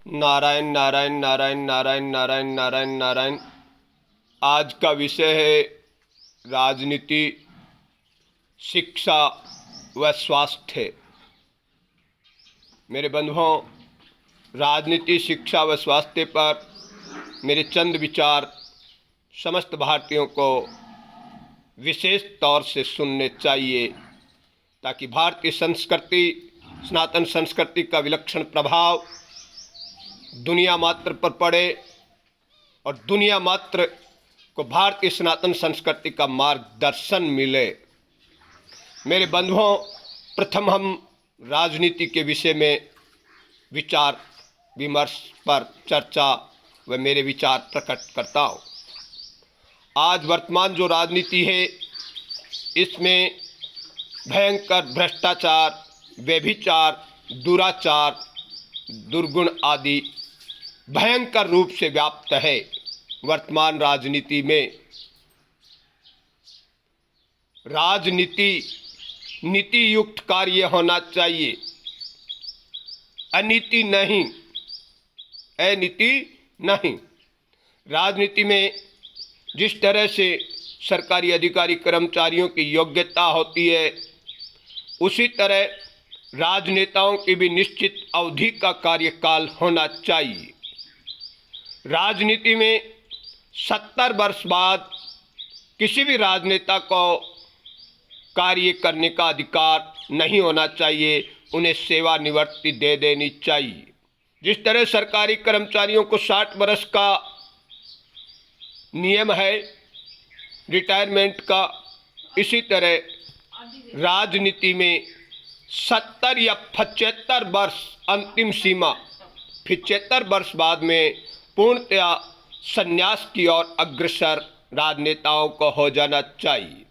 नारायण नारायण नारायण नारायण नारायण नारायण नारायण। आज का विषय है राजनीति, शिक्षा व स्वास्थ्य। मेरे बंधुओं, राजनीति, शिक्षा व स्वास्थ्य पर मेरे चंद विचार समस्त भारतीयों को विशेष तौर से सुनने चाहिए, ताकि भारतीय संस्कृति, सनातन संस्कृति का विलक्षण प्रभाव दुनिया मात्र पर पड़े और दुनिया मात्र को भारतीय सनातन संस्कृति का मार्गदर्शन मिले। मेरे बंधुओं, प्रथम हम राजनीति के विषय में विचार विमर्श पर चर्चा व मेरे विचार प्रकट करता हूँ। आज वर्तमान जो राजनीति है, इसमें भयंकर भ्रष्टाचार, व्यभिचार, दुराचार, दुर्गुण आदि भयंकर रूप से व्याप्त है। वर्तमान राजनीति में राजनीति नीति युक्त कार्य होना चाहिए, अनीति नहीं, अनीति नहीं। राजनीति में जिस तरह से सरकारी अधिकारी कर्मचारियों की योग्यता होती है, उसी तरह राजनेताओं की भी निश्चित अवधि का कार्यकाल होना चाहिए। राजनीति में 70 वर्ष बाद किसी भी राजनेता को कार्य करने का अधिकार नहीं होना चाहिए, उन्हें सेवानिवृत्ति दे देनी चाहिए। जिस तरह सरकारी कर्मचारियों को 60 वर्ष का नियम है रिटायरमेंट का, इसी तरह राजनीति में 70 या 75 वर्ष अंतिम सीमा, 75 वर्ष बाद में पूर्णतया संन्यास की ओर अग्रसर राजनेताओं को हो जाना चाहिए।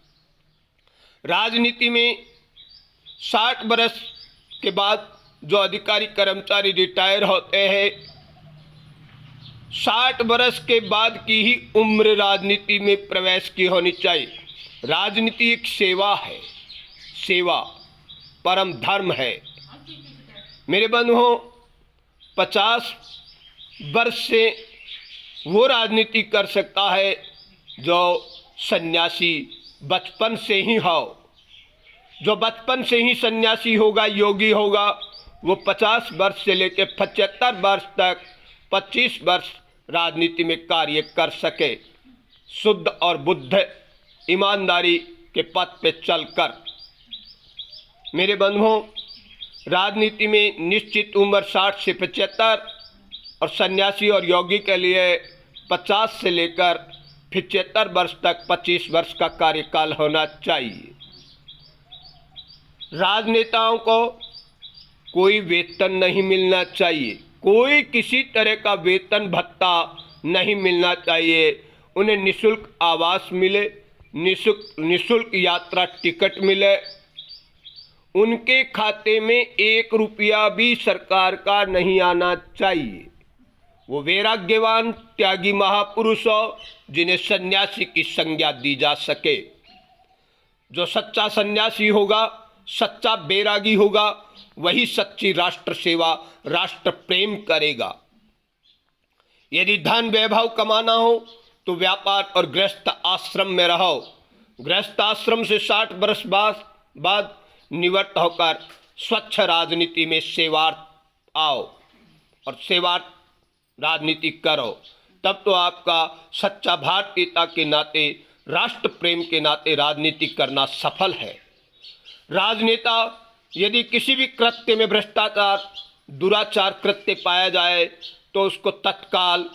राजनीति में 60 वर्ष के बाद जो अधिकारी कर्मचारी रिटायर होते हैं, 60 वर्ष के बाद की ही उम्र राजनीति में प्रवेश की होनी चाहिए। राजनीति एक सेवा है, सेवा परम धर्म है। मेरे बंधुओं, 50 वर्ष से वो राजनीति कर सकता है जो सन्यासी बचपन से ही हो। जो बचपन से ही सन्यासी होगा, योगी होगा, वो 50 वर्ष से लेकर 75 वर्ष तक 25 वर्ष राजनीति में कार्य कर सके, शुद्ध और बुद्ध ईमानदारी के पथ पे चलकर। मेरे बंधुओं, राजनीति में निश्चित उम्र 60 से 75 और सन्यासी और योगी के लिए 50 से लेकर 75 वर्ष तक 25 वर्ष का कार्यकाल होना चाहिए। राजनेताओं को कोई वेतन नहीं मिलना चाहिए, कोई किसी तरह का वेतन भत्ता नहीं मिलना चाहिए। उन्हें निःशुल्क आवास मिले, निःशुल्क यात्रा टिकट मिले, उनके खाते में 1 रुपया भी सरकार का नहीं आना चाहिए। वो वैराग्यवान त्यागी महापुरुष हो, जिन्हें सन्यासी की संज्ञा दी जा सके। जो सच्चा सन्यासी होगा, सच्चा बैरागी होगा, वही सच्ची राष्ट्र सेवा, राष्ट्र प्रेम करेगा। यदि धन वैभव कमाना हो तो व्यापार और गृहस्थ आश्रम में रहो। गृहस्थ आश्रम से 60 वर्ष बाद निवृत्त होकर स्वच्छ राजनीति में सेवार्थ आओ और सेवार्थ राजनीति करो। तब तो आपका सच्चा भारतीयता के नाते, राष्ट्र प्रेम के नाते राजनीति करना सफल है। राजनेता यदि किसी भी कृत्य में भ्रष्टाचार, दुराचार कृत्य पाया जाए तो उसको तत्काल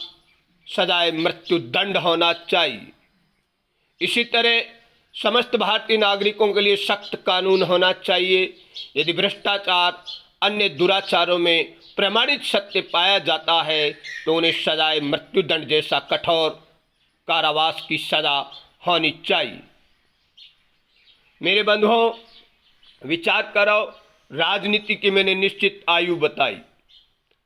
सजाए मृत्यु दंड होना चाहिए। इसी तरह समस्त भारतीय नागरिकों के लिए सख्त कानून होना चाहिए। यदि भ्रष्टाचार, अन्य दुराचारों में प्रमाणित सत्य पाया जाता है तो उन्हें सजाए मृत्युदंड जैसा कठोर कारावास की सजा होनी चाहिए। मेरे बंधुओं, विचार करो, राजनीति की मैंने निश्चित आयु बताई।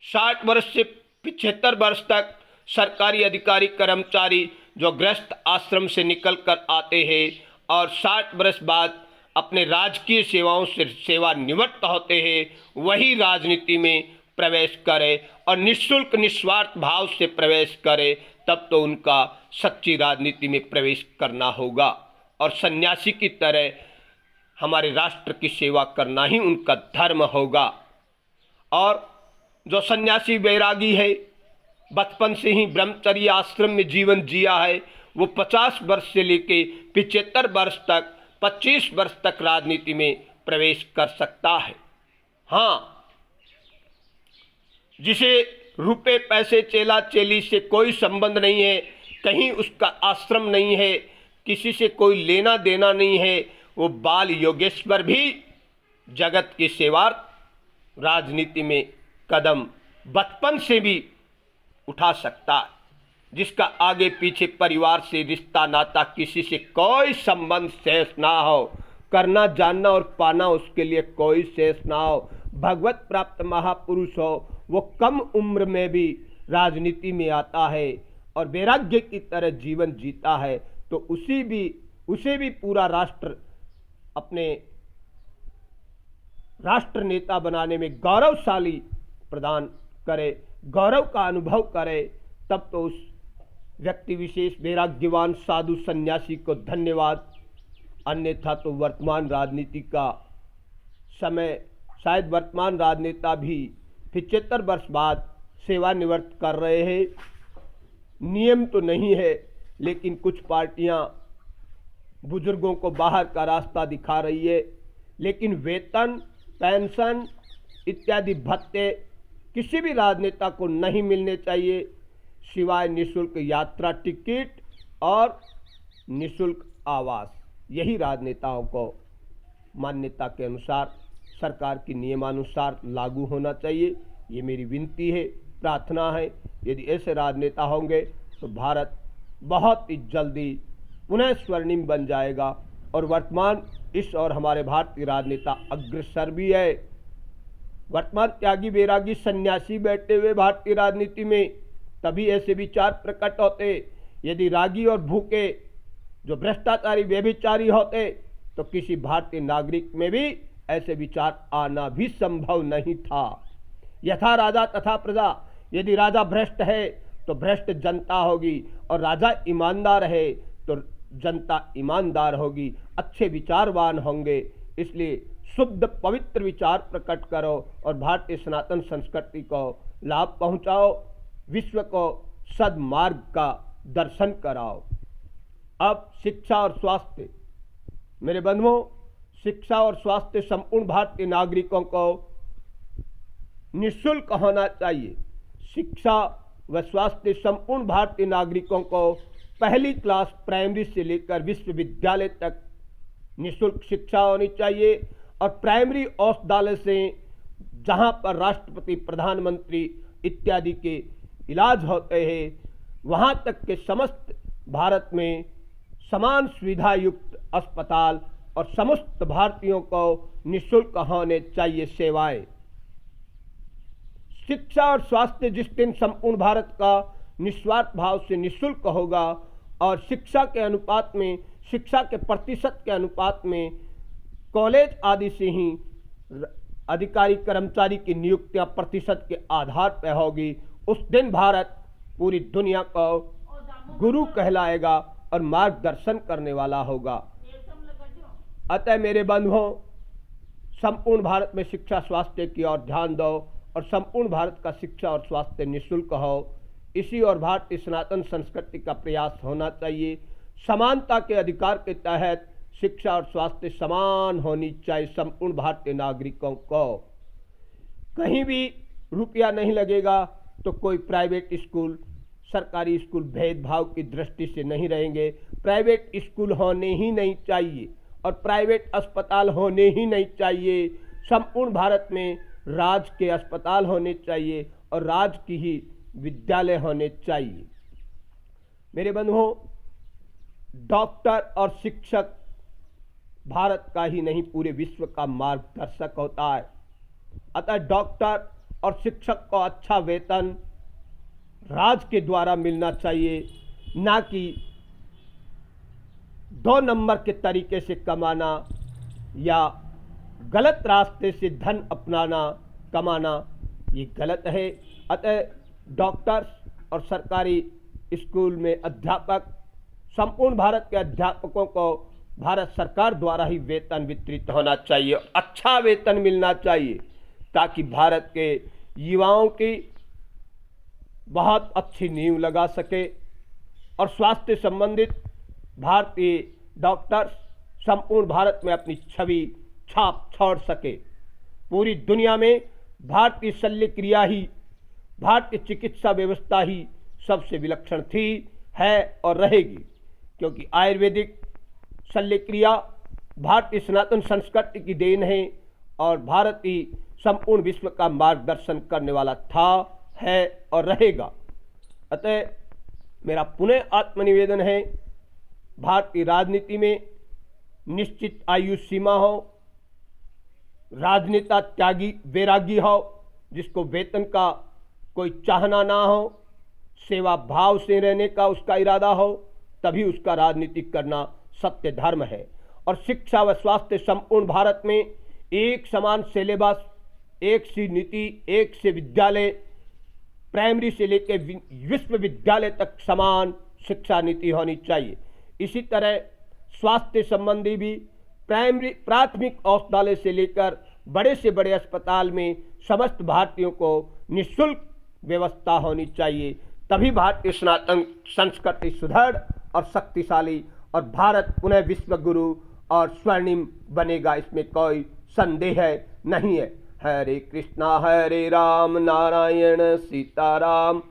60 वर्ष से 75 वर्ष तक सरकारी अधिकारी कर्मचारी जो गृहस्थ आश्रम से निकल कर आते हैं और 60 वर्ष बाद अपने राजकीय सेवाओं से सेवानिवृत्त होते हैं, वही राजनीति में प्रवेश करे और निःशुल्क निस्वार्थ भाव से प्रवेश करे, तब तो उनका सच्ची राजनीति में प्रवेश करना होगा। और सन्यासी की तरह हमारे राष्ट्र की सेवा करना ही उनका धर्म होगा। और जो सन्यासी वैरागी है, बचपन से ही ब्रह्मचर्य आश्रम में जीवन जिया है, वो 50 वर्ष से लेके 75 वर्ष तक, 25 वर्ष तक राजनीति में प्रवेश कर सकता है। हाँ, जिसे रुपए पैसे चेला चेली से कोई संबंध नहीं है, कहीं उसका आश्रम नहीं है, किसी से कोई लेना देना नहीं है, वो बाल योगेश्वर भी जगत की सेवार्थ राजनीति में कदम बचपन से भी उठा सकता है। जिसका आगे पीछे परिवार से रिश्ता नाता, किसी से कोई संबंध शेष ना हो, करना जानना और पाना उसके लिए कोई शेष ना हो, भगवत प्राप्त महापुरुष हो, वो कम उम्र में भी राजनीति में आता है और वैराग्य की तरह जीवन जीता है, तो उसे भी पूरा राष्ट्र अपने राष्ट्र नेता बनाने में गौरवशाली प्रदान करे, गौरव का अनुभव करे, तब तो उस व्यक्ति विशेष वैराग्यवान साधु सन्यासी को धन्यवाद। अन्यथा तो वर्तमान राजनीति का समय, शायद वर्तमान राजनेता भी 75 वर्ष बाद सेवानिवृत्त कर रहे हैं। नियम तो नहीं है, लेकिन कुछ पार्टियां बुजुर्गों को बाहर का रास्ता दिखा रही है, लेकिन वेतन, पेंशन इत्यादि भत्ते किसी भी राजनेता को नहीं मिलने चाहिए, सिवाय निःशुल्क यात्रा टिकट और निःशुल्क आवास। यही राजनेताओं को मान्यता के अनुसार, सरकार की नियमानुसार लागू होना चाहिए। ये मेरी विनती है, प्रार्थना है। यदि ऐसे राजनेता होंगे तो भारत बहुत ही जल्दी पुनः स्वर्णिम बन जाएगा। और वर्तमान इस और हमारे भारतीय राजनेता अग्रसर भी है। वर्तमान त्यागी वैरागी सन्यासी बैठे हुए भारतीय राजनीति में, तभी ऐसे विचार प्रकट होते। यदि रागी और भूखे जो भ्रष्टाचारी व्यभिचारी होते, तो किसी भारतीय नागरिक में भी ऐसे विचार आना भी संभव नहीं था। यथा राजा तथा प्रजा, यदि राजा भ्रष्ट है तो भ्रष्ट जनता होगी, और राजा ईमानदार है तो जनता ईमानदार होगी, अच्छे विचारवान होंगे। इसलिए शुद्ध पवित्र विचार प्रकट करो और भारतीय सनातन संस्कृति को लाभ पहुंचाओ, विश्व को सद्मार्ग का दर्शन कराओ। अब शिक्षा और स्वास्थ्य, मेरे बंधुओं, शिक्षा और स्वास्थ्य संपूर्ण भारतीय नागरिकों को निःशुल्क होना चाहिए। शिक्षा व स्वास्थ्य संपूर्ण भारतीय नागरिकों को पहली क्लास प्राइमरी से लेकर विश्वविद्यालय तक निःशुल्क शिक्षा होनी चाहिए। और प्राइमरी औषधालय से जहां पर राष्ट्रपति, प्रधानमंत्री इत्यादि के इलाज होते हैं, वहां तक के समस्त भारत में समान सुविधा युक्त अस्पताल और समस्त भारतीयों को निःशुल्क होने चाहिए सेवाएं। शिक्षा और स्वास्थ्य जिस दिन संपूर्ण भारत का निस्वार्थ भाव से निःशुल्क होगा और शिक्षा के अनुपात में, शिक्षा के प्रतिशत के अनुपात में कॉलेज आदि से ही अधिकारी कर्मचारी की नियुक्तियां प्रतिशत के आधार पर होगी, उस दिन भारत पूरी दुनिया को गुरु कहलाएगा और मार्गदर्शन करने वाला होगा। अतः मेरे बंधुओं, संपूर्ण भारत में शिक्षा स्वास्थ्य की ओर ध्यान दो और संपूर्ण भारत का शिक्षा और स्वास्थ्य निःशुल्क हो। इसी और भारतीय सनातन संस्कृति का प्रयास होना चाहिए। समानता के अधिकार के तहत शिक्षा और स्वास्थ्य समान होनी चाहिए संपूर्ण भारतीय नागरिकों को। कहीं भी रुपया नहीं लगेगा तो कोई प्राइवेट स्कूल, सरकारी स्कूल भेदभाव की दृष्टि से नहीं रहेंगे। प्राइवेट स्कूल होने ही नहीं चाहिए और प्राइवेट अस्पताल होने ही नहीं चाहिए। संपूर्ण भारत में राज के अस्पताल होने चाहिए और राज की ही विद्यालय होने चाहिए। मेरे बंधुओं, डॉक्टर और शिक्षक भारत का ही नहीं पूरे विश्व का मार्गदर्शक होता है। अतः डॉक्टर और शिक्षक को अच्छा वेतन राज के द्वारा मिलना चाहिए, ना कि 2 नंबर के तरीके से कमाना या गलत रास्ते से धन अपनाना कमाना। ये गलत है। अतः डॉक्टर्स और सरकारी स्कूल में अध्यापक, संपूर्ण भारत के अध्यापकों को भारत सरकार द्वारा ही वेतन वितरित होना चाहिए, अच्छा वेतन मिलना चाहिए, ताकि भारत के युवाओं की बहुत अच्छी नींव लगा सके और स्वास्थ्य संबंधित भारतीय डॉक्टर्स संपूर्ण भारत में अपनी छवि छाप छोड़ सके। पूरी दुनिया में भारतीय शल्य क्रिया ही, भारतीय चिकित्सा व्यवस्था ही सबसे विलक्षण थी, है और रहेगी, क्योंकि आयुर्वेदिक शल्य क्रिया भारतीय सनातन संस्कृति की देन है और भारत ही संपूर्ण विश्व का मार्गदर्शन करने वाला था, है और रहेगा। अतः मेरा पुनः आत्मनिवेदन है, भारतीय राजनीति में निश्चित आयु सीमा हो, राजनेता त्यागी वैरागी हो, जिसको वेतन का कोई चाहना ना हो, सेवा भाव से रहने का उसका इरादा हो, तभी उसका राजनीति करना सत्य धर्म है। और शिक्षा व स्वास्थ्य संपूर्ण भारत में एक समान सिलेबस, एक सी नीति, एक से विद्यालय, प्राइमरी से लेकर विश्वविद्यालय तक समान शिक्षा नीति होनी चाहिए। इसी तरह स्वास्थ्य संबंधी भी प्राथमिक औषधालय से लेकर बड़े से बड़े अस्पताल में समस्त भारतीयों को निःशुल्क व्यवस्था होनी चाहिए, तभी भारतीय सनातन संस्कृति सुदृढ़ और शक्तिशाली और भारत पुनः विश्व गुरु और स्वर्णिम बनेगा, इसमें कोई संदेह नहीं है। हरे कृष्णा हरे राम नारायण सीताराम,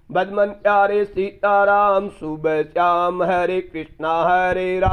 बदमन प्यारे सीताराम, शुभ श्याम। हरे कृष्णा हरे राम।